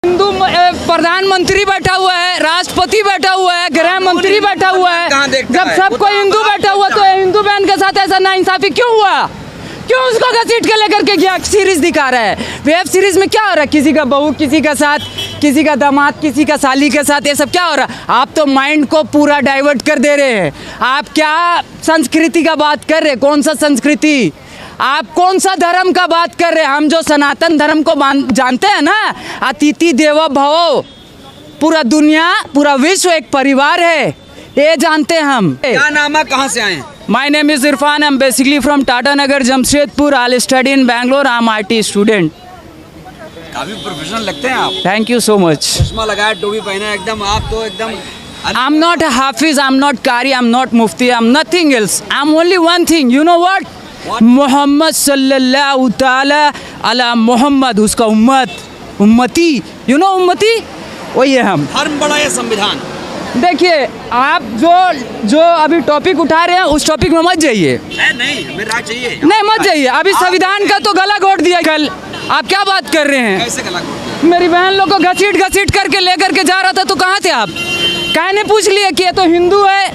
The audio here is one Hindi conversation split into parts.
हिंदू प्रधानमंत्री बैठा हुआ है, राष्ट्रपति बैठा हुआ है, गृह मंत्री बैठा हुआ है। जब सब कोई हिंदू बैठा हुआ तो हिंदू बहन के साथ ऐसा नाइंसाफी क्यों हुआ? क्यों उसको घसीट के लेकर के गया? सीरीज दिखा रहा है। वेब सीरीज में क्या हो रहा है? किसी का बहू किसी का साथ, किसी का दामाद किसी का साली के साथ, ये सब क्या हो रहा है? आप तो माइंड को पूरा डाइवर्ट कर दे रहे हैं। आप क्या संस्कृति का बात कर रहे हैं? कौन सा संस्कृति? आप कौन सा धर्म का बात कर रहे हैं? हम जो सनातन धर्म को जानते हैं ना, अतिथि देवो भव, पूरा दुनिया पूरा विश्व एक परिवार है, ये जानते हैं हम। क्या नाम है, कहाँ से आए हैं? My name is Irfan. I'm basically from Tata Nagar, Jamshedpur. I'll study in Bangalore. I'm IT student. काफी प्रोफेशनल लगते हैं आप। Thank you so much. चश्मा लगाया, टोपी पहना, एकदम आप तो एकदम। I'm not Hafiz. I'm not Qari. I'm not Mufti. I'm nothing else. I'm only one thing. You know what? Muhammad sallallahu ta'ala ala Muhammad. उसका उम्मती. You know उम्मती? वही है हम। धर्म बड़ा या संविधान? देखिए, आप जो अभी टॉपिक उठा रहे हैं उस टॉपिक में मत जाइए। नहीं, हमें राय चाहिए। नहीं, मत जाइए। अभी संविधान का तो गला घोट दिया कल। आप क्या बात कर रहे हैं? कैसे गला घोट? मेरी बहन लोग को घसीट करके लेकर के जा रहा था, तो कहाँ थे आप? कहने पूछ लिए कि ये तो हिंदू है,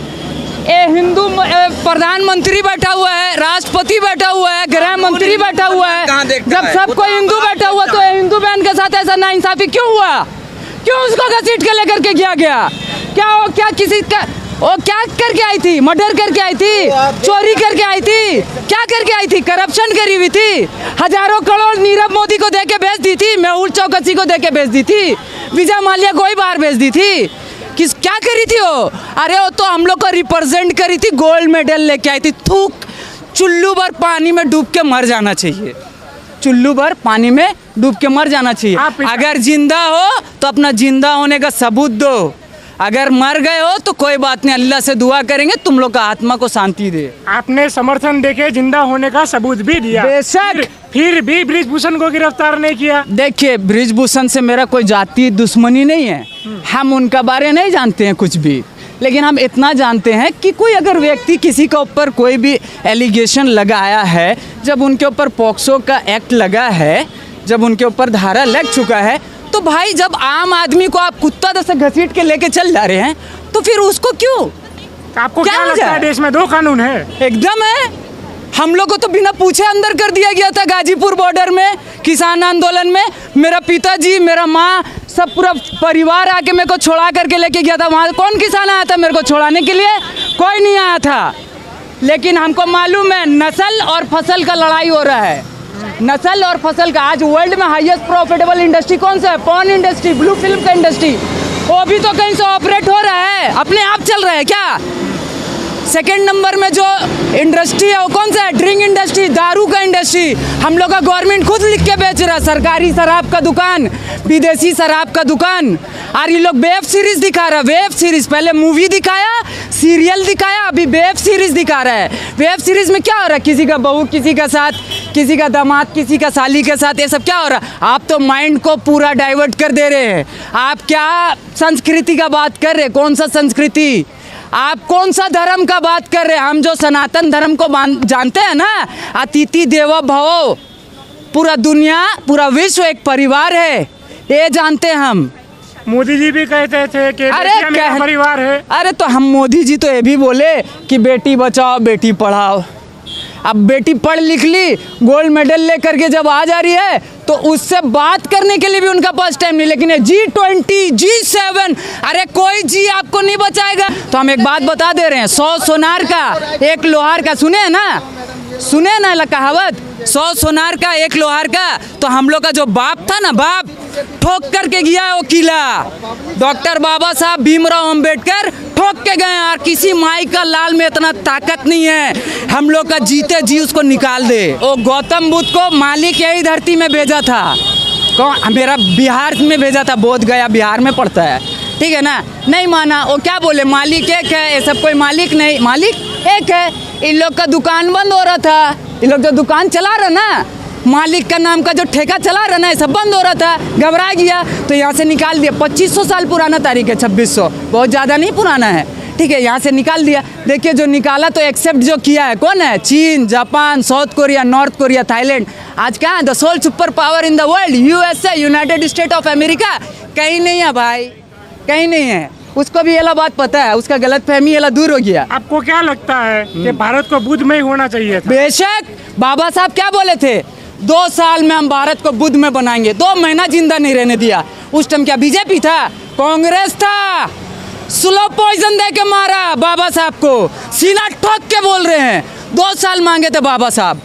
ये हिंदू प्रधानमंत्री बैठा हुआ है, राष्ट्रपति बैठा हुआ है, गृह मंत्री बैठा हुआ है। जब सब कोई हिंदू बैठा हुआ तो हिंदू बहन के साथ ऐसा नाइंसाफी क्यों हुआ? क्यों उसको घसीट के लेकर के गया? क्या किसी का वो क्या करके आई थी? मर्डर करके आई थी? चोरी करके आई थी? क्या करके आई थी? करप्शन करी हुई थी? हजारों करोड़ नीरव मोदी को देके भेज दी थी, मेहुल चौकसी को देके भेज दी थी, विजय माल्या को ही बाहर भेज दी थी। क्या करी थी वो? अरे वो तो हम लोग को रिप्रेजेंट करी थी, गोल्ड मेडल लेके आई थी। थूक, चुल्लू भर पानी में डूब के मर जाना चाहिए। चुल्लू भर पानी में डूब के मर जाना चाहिए। अगर जिंदा हो तो अपना जिंदा होने का सबूत दो, अगर मर गए हो तो कोई बात नहीं, अल्लाह से दुआ करेंगे तुम लोग का आत्मा को शांति दे। आपने समर्थन देके जिंदा होने का सबूत भी दिया, बेशक, फिर भी बृजभूषण को गिरफ्तार नहीं किया। देखिए, बृजभूषण से मेरा कोई जाति दुश्मनी नहीं है, हम उनका बारे नहीं जानते हैं कुछ भी, लेकिन हम इतना जानते हैं कि कोई अगर व्यक्ति किसी के ऊपर कोई भी एलिगेशन लगाया है, जब उनके ऊपर पॉक्सो का एक्ट लगा है, जब उनके ऊपर धारा लग चुका है, तो भाई जब आम आदमी को आप कुत्ता जैसे घसीट के लेके चल जा रहे हैं, तो फिर उसको क्यों? आपको क्या लगता है देश में दो कानून है? एकदम है। हम लोग को तो बिना पूछे अंदर कर दिया गया था गाजीपुर बॉर्डर में, किसान आंदोलन में। मेरा पिताजी, मेरा माँ, सब पूरा परिवार आके मेरे को छोड़ा करके लेके गया था। वहाँ कौन किसान आया था मेरे को छोड़ाने के लिए? कोई नहीं आया था। लेकिन हमको मालूम है नस्ल और फसल का लड़ाई हो रहा है, नस्ल और फसल का। आज वर्ल्ड में हाईएस्ट प्रॉफिटेबल इंडस्ट्री कौन सा है? पॉर्न इंडस्ट्री, ब्लू फिल्म का इंडस्ट्री। वो भी तो कहीं से ऑपरेट हो रहा है, अपने आप चल रहा है क्या? सेकेंड नंबर में जो इंडस्ट्री है वो कौन सा है? ड्रिंक इंडस्ट्री, दारू का इंडस्ट्री। हम लोग का गवर्नमेंट खुद लिख के बेच रहा है, सरकारी शराब का दुकान, विदेशी शराब का दुकान। और ये लोग वेब सीरीज दिखा रहा है, वेब सीरीज। पहले मूवी दिखाया, सीरियल दिखाया, अभी वेब सीरीज दिखा रहा है। वेब सीरीज में क्या हो रहा है? किसी का बहू किसी का साथ, किसी का दामाद किसी का साली के साथ, ये सब क्या हो रहा है? आप तो माइंड को पूरा डाइवर्ट कर दे रहे हैं। आप क्या संस्कृति का बात कर रहे हैं? कौन सा संस्कृति? आप कौन सा धर्म का बात कर रहे हैं? हम जो सनातन धर्म को जानते हैं ना, अतिथि देवो भव, पूरा दुनिया पूरा विश्व एक परिवार है, ये जानते हैं हम। मोदी जी भी कहते थे कि बेटियां मेरा परिवार है। अरे तो हम मोदी जी तो ये भी बोले कि बेटी बचाओ बेटी पढ़ाओ। अब बेटी पढ़ लिख ली, गोल्ड मेडल लेकर के जब आ जा रही है, तो उससे बात करने के लिए भी उनका पास टाइम नहीं। लेकिन G20, G7, अरे कोई जी आपको नहीं बचाएगा। तो हम एक बात बता दे रहे हैं, 100 सोनार का 1 लोहार का, सुने ना कहावत, 100 सोनार का 1 लोहार का। तो हम लोग का जो बाप था ना, बाप ठोक करके गया है वो किला। डॉक्टर बाबा साहब भीमराव अंबेडकर ठोक के गए, और किसी माई का लाल में इतना ताकत नहीं है हम लोग का जीते जी उसको निकाल दे। वो गौतम बुद्ध को मालिक यही धरती में भेजा था। कौन? मेरा बिहार में भेजा था, बोध गया बिहार में पड़ता है, ठीक है ना? नहीं माना। वो क्या बोले? मालिक एक है, ये सब कोई मालिक नहीं, मालिक एक है। इन लोग का दुकान बंद हो रहा था, इन लोग जो दुकान चला रहा ना, मालिक का नाम का जो ठेका चला रहा ना, सब बंद हो रहा था, घबरा गया तो यहाँ से निकाल दिया। 2500 साल पुराना तारीख है, 2600, बहुत ज़्यादा नहीं पुराना है। ठीक है, यहाँ से निकाल दिया। देखिए जो निकाला तो एक्सेप्ट जो किया है कौन है? चीन, Japan, South Korea, North Korea, Thailand. आज कहाँ the sole super power in the world? USA, United State of America, कहीं नहीं है भाई, कहीं नहीं है। उसको भी ये बात पता है, उसका गलत फहमी ये दूर हो गया। आपको क्या लगता है कि भारत को बुद्ध में ही होना चाहिए था? बेशक, बाबा साहब क्या बोले थे? 2 साल में हम भारत को बुद्ध में बनाएंगे। 2 महीना जिंदा नहीं रहने दिया। उस टाइम क्या बीजेपी था? कांग्रेस था। स्लो पॉइजन दे के मारा बाबा साहब को, सीना ठोक के बोल रहे हैं। 2 साल मांगे थे बाबा साहब।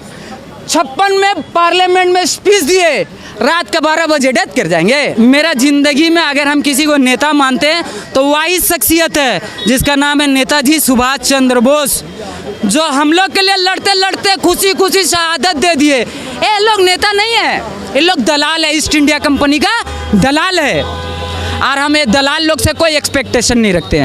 56 में पार्लियामेंट में स्पीच दिए, रात का 12 बजे डेथ कर जाएंगे। मेरा जिंदगी में अगर हम किसी को नेता मानते हैं तो वही शख्सियत है जिसका नाम है नेताजी सुभाष चंद्र बोस, जो हम लोग के लिए लड़ते लड़ते खुशी खुशी शहादत दे दिए। ये लोग नेता नहीं है, ये लोग दलाल है, ईस्ट इंडिया कंपनी का दलाल है। और हम ये दलाल लोग से कोई एक्सपेक्टेशन नहीं रखते हैं।